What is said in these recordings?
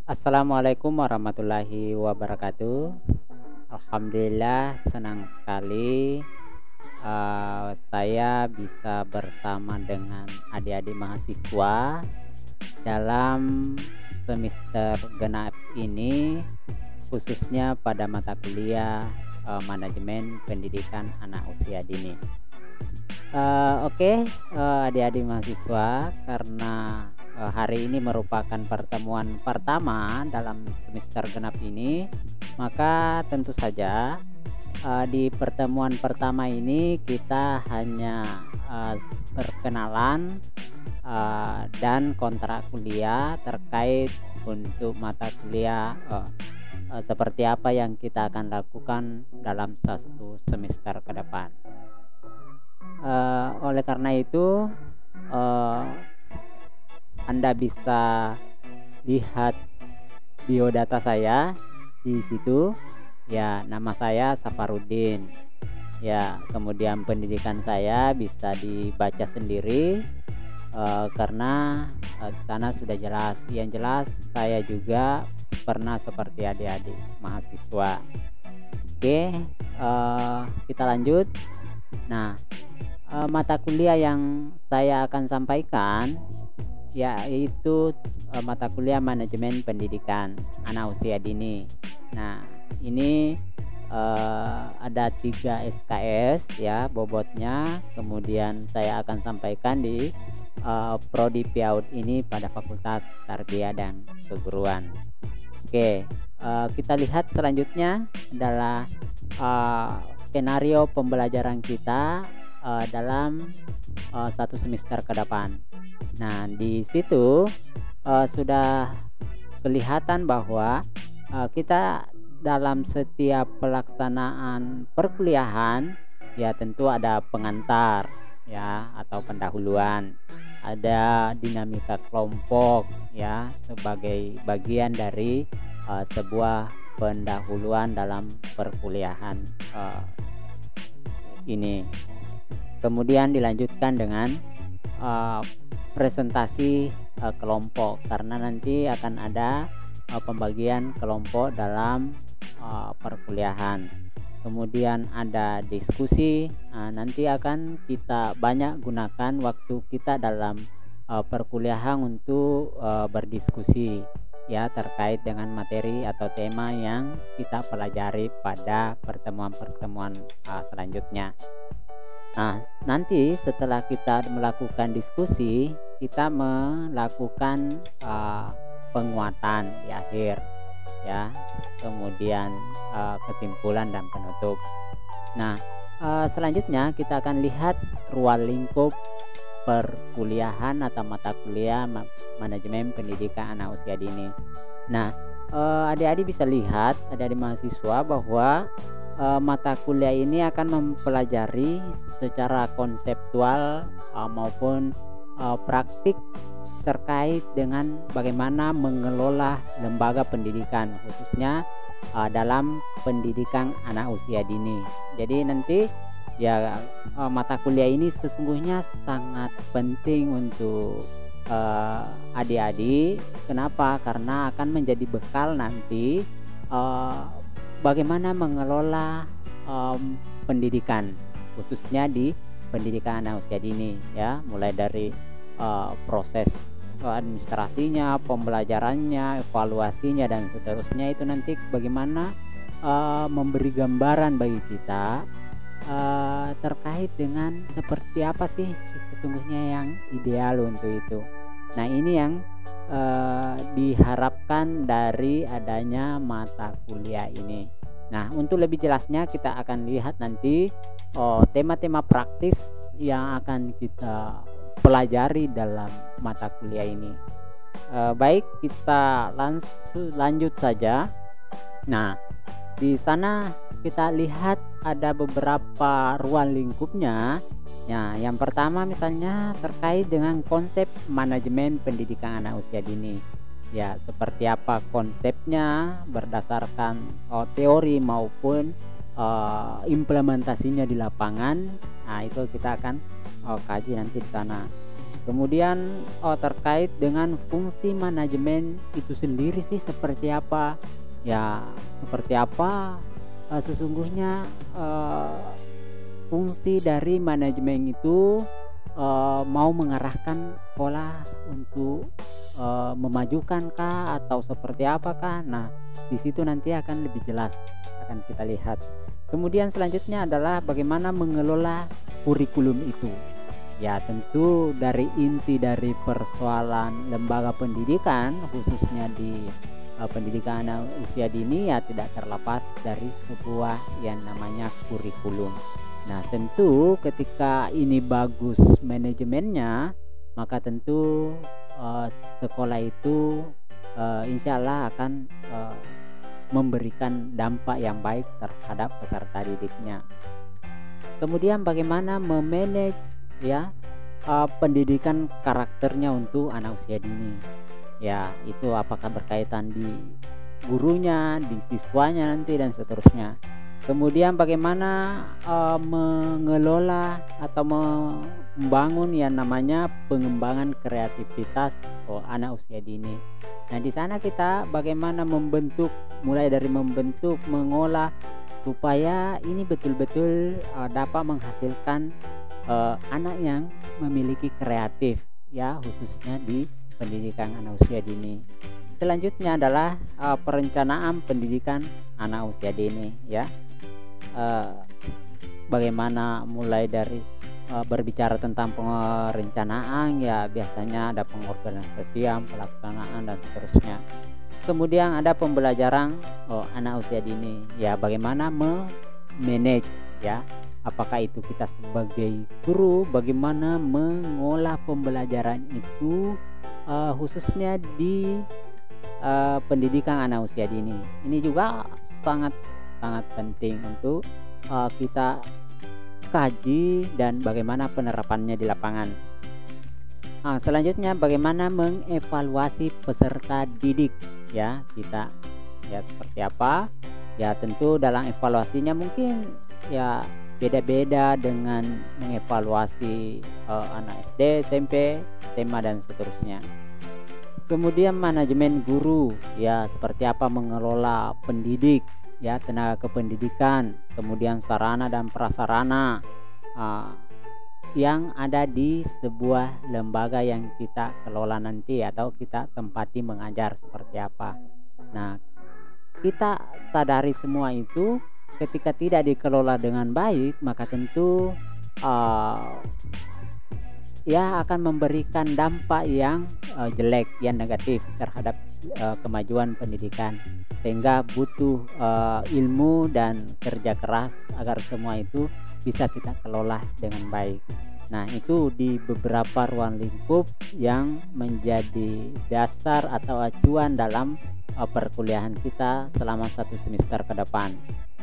Assalamualaikum warahmatullahi wabarakatuh. Alhamdulillah senang sekali saya bisa bersama dengan adik-adik mahasiswa dalam semester genap ini, khususnya pada mata kuliah manajemen pendidikan anak usia dini. Oke, adik-adik mahasiswa, karena hari ini merupakan pertemuan pertama dalam semester genap ini, maka tentu saja di pertemuan pertama ini kita hanya perkenalan dan kontrak kuliah terkait untuk mata kuliah seperti apa yang kita akan lakukan dalam satu semester ke depan. Oleh karena itu, Anda bisa lihat biodata saya di situ. Ya, nama saya Safarudin. Ya, kemudian pendidikan saya bisa dibaca sendiri karena di sana sudah jelas. Yang jelas saya juga pernah seperti adik-adik mahasiswa. Oke, kita lanjut. Nah, mata kuliah yang saya akan sampaikan yaitu mata kuliah manajemen pendidikan anak usia dini. Nah, ini ada 3 SKS ya bobotnya. Kemudian saya akan sampaikan di prodi PIAUD ini pada Fakultas Tarbiyah dan Keguruan. Oke, kita lihat selanjutnya adalah skenario pembelajaran kita dalam satu semester ke depan. Nah, di situ sudah kelihatan bahwa kita dalam setiap pelaksanaan perkuliahan ya tentu ada pengantar ya atau pendahuluan, ada dinamika kelompok ya sebagai bagian dari sebuah pendahuluan dalam perkuliahan ini. Kemudian dilanjutkan dengan presentasi kelompok, karena nanti akan ada pembagian kelompok dalam perkuliahan. Kemudian ada diskusi. Nanti akan kita banyak gunakan waktu kita dalam perkuliahan untuk berdiskusi ya terkait dengan materi atau tema yang kita pelajari pada pertemuan-pertemuan selanjutnya. Nah, nanti setelah kita melakukan diskusi, kita melakukan penguatan di akhir ya, kemudian kesimpulan dan penutup. Nah, selanjutnya kita akan lihat ruang lingkup perkuliahan atau mata kuliah manajemen pendidikan anak usia dini. Nah, adik-adik bisa lihat, adik-adik mahasiswa, bahwa mata kuliah ini akan mempelajari secara konseptual maupun praktik terkait dengan bagaimana mengelola lembaga pendidikan, khususnya dalam pendidikan anak usia dini. Jadi nanti ya mata kuliah ini sesungguhnya sangat penting untuk adik-adik. Kenapa? Karena akan menjadi bekal nanti bagaimana mengelola pendidikan, khususnya di pendidikan anak usia dini ya, mulai dari proses administrasinya, pembelajarannya, evaluasinya dan seterusnya. Itu nanti bagaimana memberi gambaran bagi kita terkait dengan seperti apa sih sesungguhnya yang ideal untuk itu. Nah, ini yang diharapkan dari adanya mata kuliah ini. Nah, untuk lebih jelasnya kita akan lihat nanti tema-tema praktis yang akan kita pelajari dalam mata kuliah ini. Baik, kita lanjut saja. Nah, di sana kita lihat ada beberapa ruang lingkupnya. Ya, yang pertama misalnya terkait dengan konsep manajemen pendidikan anak usia dini. Ya, seperti apa konsepnya berdasarkan teori maupun implementasinya di lapangan. Nah, itu kita akan kaji nanti di sana. Kemudian terkait dengan fungsi manajemen itu sendiri sih seperti apa? Ya, seperti apa sesungguhnya fungsi dari manajemen itu mau mengarahkan sekolah untuk memajukan kah atau seperti apakah? Nah, di situ nanti akan lebih jelas akan kita lihat. Kemudian selanjutnya adalah bagaimana mengelola kurikulum itu. Ya, tentu dari inti dari persoalan lembaga pendidikan khususnya di pendidikan anak usia dini ya tidak terlepas dari sebuah yang namanya kurikulum. Nah, tentu ketika ini bagus manajemennya, maka tentu sekolah itu insya Allah akan memberikan dampak yang baik terhadap peserta didiknya. Kemudian bagaimana memanage ya pendidikan karakternya untuk anak usia dini. Ya, itu apakah berkaitan di gurunya, di siswanya nanti dan seterusnya. Kemudian bagaimana mengelola atau membangun yang namanya pengembangan kreativitas anak usia dini. Nah, di sana kita bagaimana membentuk, mulai dari membentuk, mengolah supaya ini betul-betul dapat menghasilkan anak yang memiliki kreatif ya, khususnya di pendidikan anak usia dini. Selanjutnya adalah perencanaan pendidikan anak usia dini ya. Bagaimana mulai dari berbicara tentang perencanaan ya, biasanya ada pengorganisasian, pelaksanaan dan seterusnya. Kemudian ada pembelajaran anak usia dini ya, bagaimana memanage ya, apakah itu kita sebagai guru bagaimana mengolah pembelajaran itu khususnya di pendidikan anak usia dini. Ini juga sangat penting untuk kita kaji dan bagaimana penerapannya di lapangan. Selanjutnya bagaimana mengevaluasi peserta didik ya, kita ya seperti apa ya, tentu dalam evaluasinya mungkin ya beda-beda dengan mengevaluasi anak SD, SMP, SMA dan seterusnya. Kemudian manajemen guru ya, seperti apa mengelola pendidik ya, tenaga kependidikan, kemudian sarana dan prasarana yang ada di sebuah lembaga yang kita kelola nanti atau kita tempati mengajar seperti apa. Nah, kita sadari semua itu ketika tidak dikelola dengan baik, maka tentu ya akan memberikan dampak yang jelek, yang negatif terhadap kemajuan pendidikan, sehingga butuh ilmu dan kerja keras agar semua itu bisa kita kelola dengan baik. Nah, itu di beberapa ruang lingkup yang menjadi dasar atau acuan dalam perkuliahan kita selama 1 semester ke depan.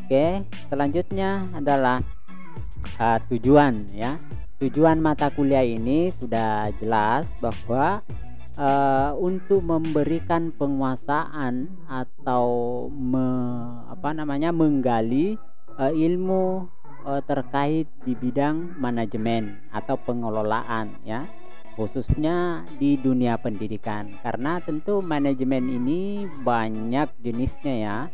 Oke, selanjutnya adalah tujuan ya. Tujuan mata kuliah ini sudah jelas bahwa untuk memberikan penguasaan atau menggali ilmu terkait di bidang manajemen atau pengelolaan ya, khususnya di dunia pendidikan, karena tentu manajemen ini banyak jenisnya ya.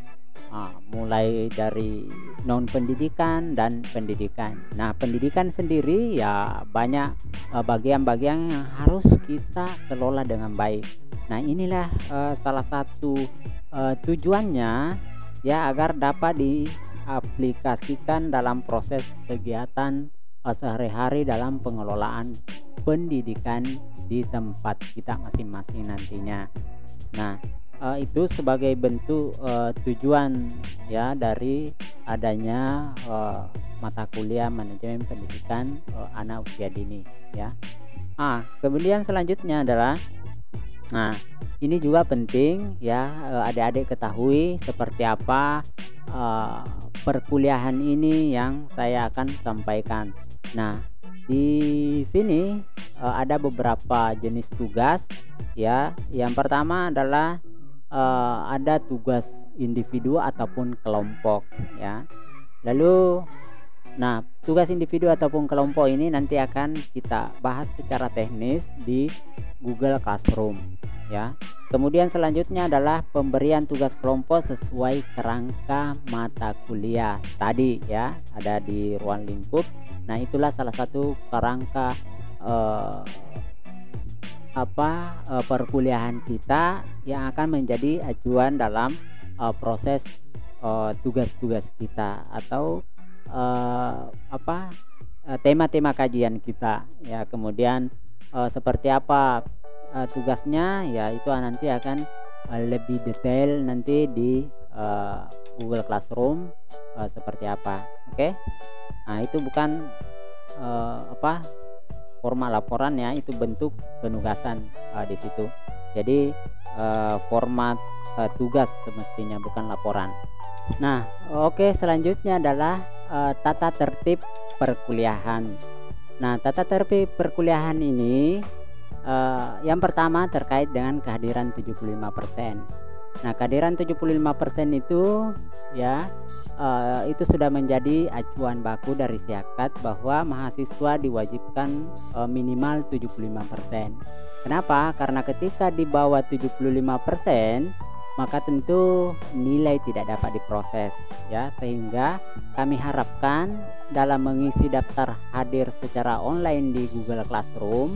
Mulai dari non pendidikan dan pendidikan. Nah, pendidikan sendiri ya banyak bagian-bagian yang harus kita kelola dengan baik. Nah, inilah salah satu tujuannya ya, agar dapat diaplikasikan dalam proses kegiatan sehari-hari dalam pengelolaan pendidikan di tempat kita masing-masing nantinya. Nah, itu sebagai bentuk tujuan ya dari adanya mata kuliah manajemen pendidikan anak usia dini ya. Kemudian selanjutnya adalah, nah ini juga penting ya, adik-adik ketahui seperti apa perkuliahan ini yang saya akan sampaikan. Nah, di sini ada beberapa jenis tugas ya. Yang pertama adalah ada tugas individu ataupun kelompok ya. Lalu Nah, tugas individu ataupun kelompok ini nanti akan kita bahas secara teknis di Google Classroom ya. Kemudian selanjutnya adalah pemberian tugas kelompok sesuai kerangka mata kuliah tadi ya, ada di ruang lingkup. Nah, itulah salah satu kerangka perkuliahan kita yang akan menjadi acuan dalam proses tugas-tugas kita atau tema-tema kajian kita ya. Kemudian seperti apa tugasnya ya, itu nanti akan lebih detail nanti di Google Classroom seperti apa. Oke. Nah, itu bukan format laporan ya, itu bentuk penugasan di situ. Jadi format tugas semestinya, bukan laporan. Nah, oke, selanjutnya adalah tata tertib perkuliahan. Nah, tata tertib perkuliahan ini yang pertama terkait dengan kehadiran 75%. Nah, kehadiran 75% itu ya itu sudah menjadi acuan baku dari Siakat bahwa mahasiswa diwajibkan minimal 75%. Kenapa? Karena ketika di bawah 75%, maka tentu nilai tidak dapat diproses ya, sehingga kami harapkan dalam mengisi daftar hadir secara online di Google Classroom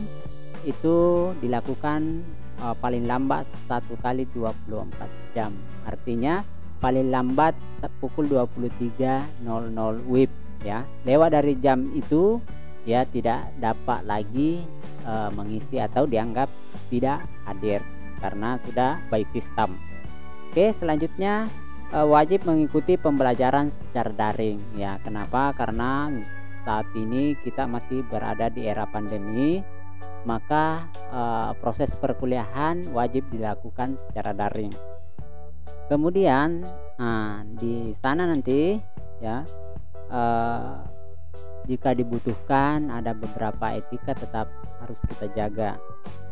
itu dilakukan paling lambat 1 kali 24 jam. Artinya paling lambat pukul 23.00 WIB ya. Lewat dari jam itu ya tidak dapat lagi mengisi atau dianggap tidak hadir karena sudah by system. Oke, selanjutnya wajib mengikuti pembelajaran secara daring ya. Kenapa? Karena saat ini kita masih berada di era pandemi, maka proses perkuliahan wajib dilakukan secara daring. Kemudian di sana nanti ya jika dibutuhkan ada beberapa etika tetap harus kita jaga.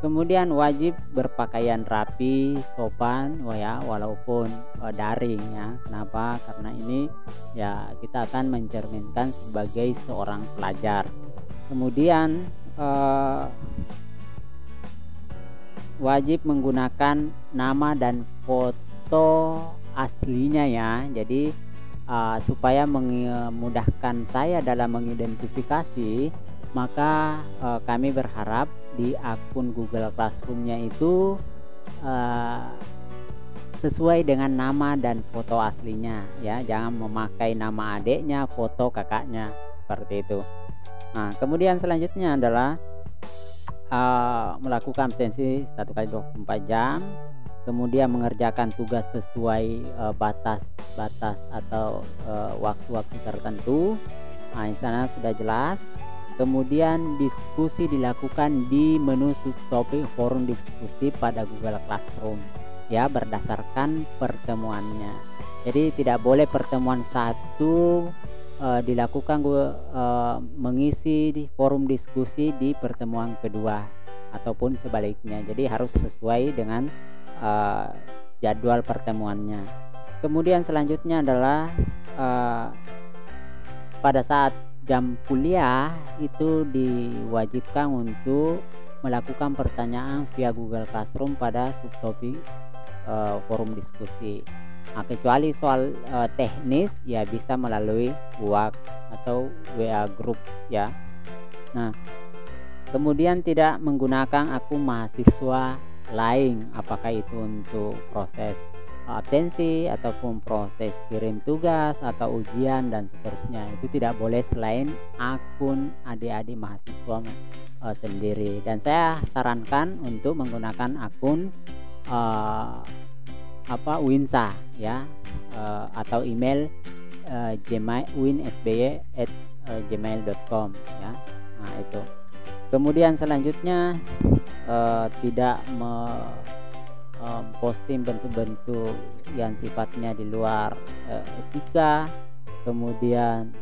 Kemudian wajib berpakaian rapi, sopan walaupun daring ya. Kenapa? Karena ini ya kita akan mencerminkan sebagai seorang pelajar. Kemudian wajib menggunakan nama dan foto aslinya ya. Jadi supaya memudahkan saya dalam mengidentifikasi, maka kami berharap di akun Google Classroom-nya itu sesuai dengan nama dan foto aslinya ya. Jangan memakai nama adiknya, foto kakaknya, seperti itu. Nah, kemudian selanjutnya adalah melakukan absensi 1 kali 24 jam. Kemudian mengerjakan tugas sesuai batas atau waktu-waktu tertentu. Nah, di sana sudah jelas. Kemudian diskusi dilakukan di menu subtopik forum diskusi pada Google Classroom ya, berdasarkan pertemuannya. Jadi tidak boleh pertemuan satu dilakukan mengisi di forum diskusi di pertemuan kedua ataupun sebaliknya. Jadi harus sesuai dengan jadwal pertemuannya. Kemudian selanjutnya adalah pada saat jam kuliah itu diwajibkan untuk melakukan pertanyaan via Google Classroom pada subtopik forum diskusi. Nah, kecuali soal teknis ya bisa melalui WhatsApp atau WA group ya. Nah, kemudian tidak menggunakan akun mahasiswa lain, apakah itu untuk proses absensi ataupun proses kirim tugas atau ujian dan seterusnya. Itu tidak boleh selain akun adik-adik mahasiswa sendiri. Dan saya sarankan untuk menggunakan akun Winsa ya, atau email winsby@gmail.com ya. Nah, itu. Kemudian selanjutnya tidak posting bentuk-bentuk yang sifatnya di luar etika, kemudian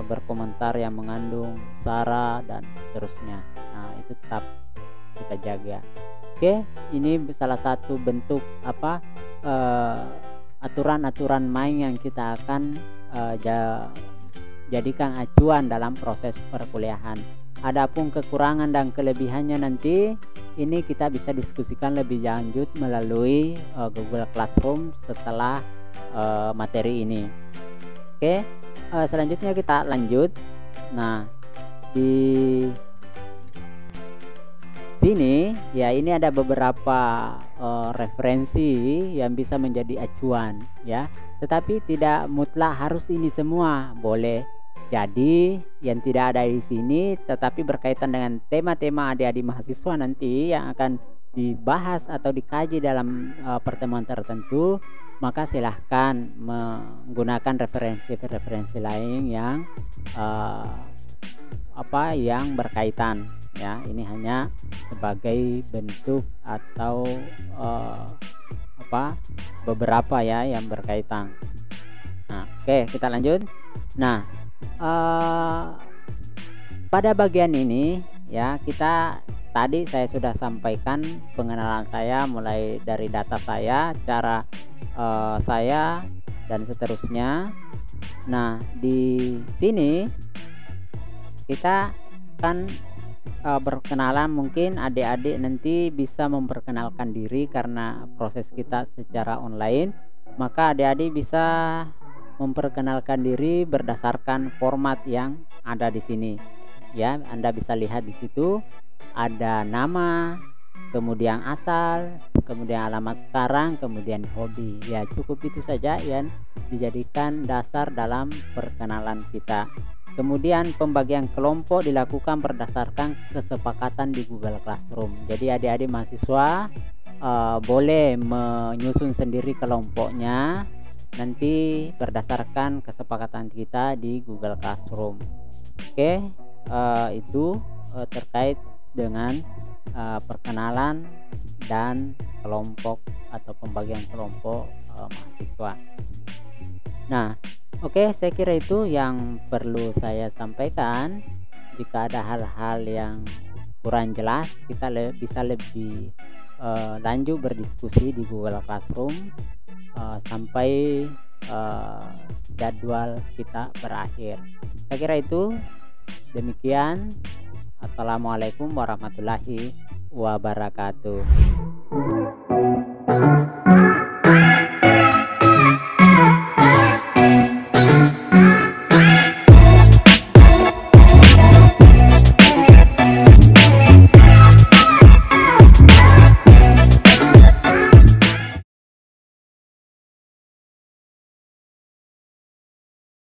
berkomentar yang mengandung sara dan seterusnya. Nah, itu tetap kita jaga. Oke, ini salah satu bentuk aturan-aturan main yang kita akan jadikan acuan dalam proses perkuliahan. Adapun kekurangan dan kelebihannya nanti ini kita bisa diskusikan lebih lanjut melalui Google Classroom setelah materi ini. Oke, selanjutnya kita lanjut. Nah, di sini ya ini ada beberapa referensi yang bisa menjadi acuan ya, tetapi tidak mutlak harus ini semua, boleh jadi yang tidak ada di sini tetapi berkaitan dengan tema-tema adik-adik mahasiswa nanti yang akan dibahas atau dikaji dalam pertemuan tertentu, maka silahkan menggunakan referensi-referensi lain yang yang berkaitan ya. Ini hanya sebagai bentuk atau beberapa ya yang berkaitan. Nah, oke, kita lanjut. Nah, pada bagian ini ya, tadi saya sudah sampaikan pengenalan saya mulai dari data saya, cara saya dan seterusnya. Nah, di sini kita kan berkenalan, mungkin adik-adik nanti bisa memperkenalkan diri karena proses kita secara online, maka adik-adik bisa memperkenalkan diri berdasarkan format yang ada di sini ya. Anda bisa lihat di situ ada nama, kemudian asal, kemudian alamat sekarang, kemudian hobi. Ya, cukup itu saja yang dijadikan dasar dalam perkenalan kita. Kemudian pembagian kelompok dilakukan berdasarkan kesepakatan di Google Classroom. Jadi adik-adik mahasiswa boleh menyusun sendiri kelompoknya nanti berdasarkan kesepakatan kita di Google Classroom. Oke, itu terkait dengan perkenalan dan kelompok atau pembagian kelompok mahasiswa. Nah, oke, saya kira itu yang perlu saya sampaikan. Jika ada hal-hal yang kurang jelas, kita bisa lebih lanjut berdiskusi di Google Classroom sampai jadwal kita berakhir. Saya kira itu demikian. Assalamualaikum warahmatullahi wabarakatuh.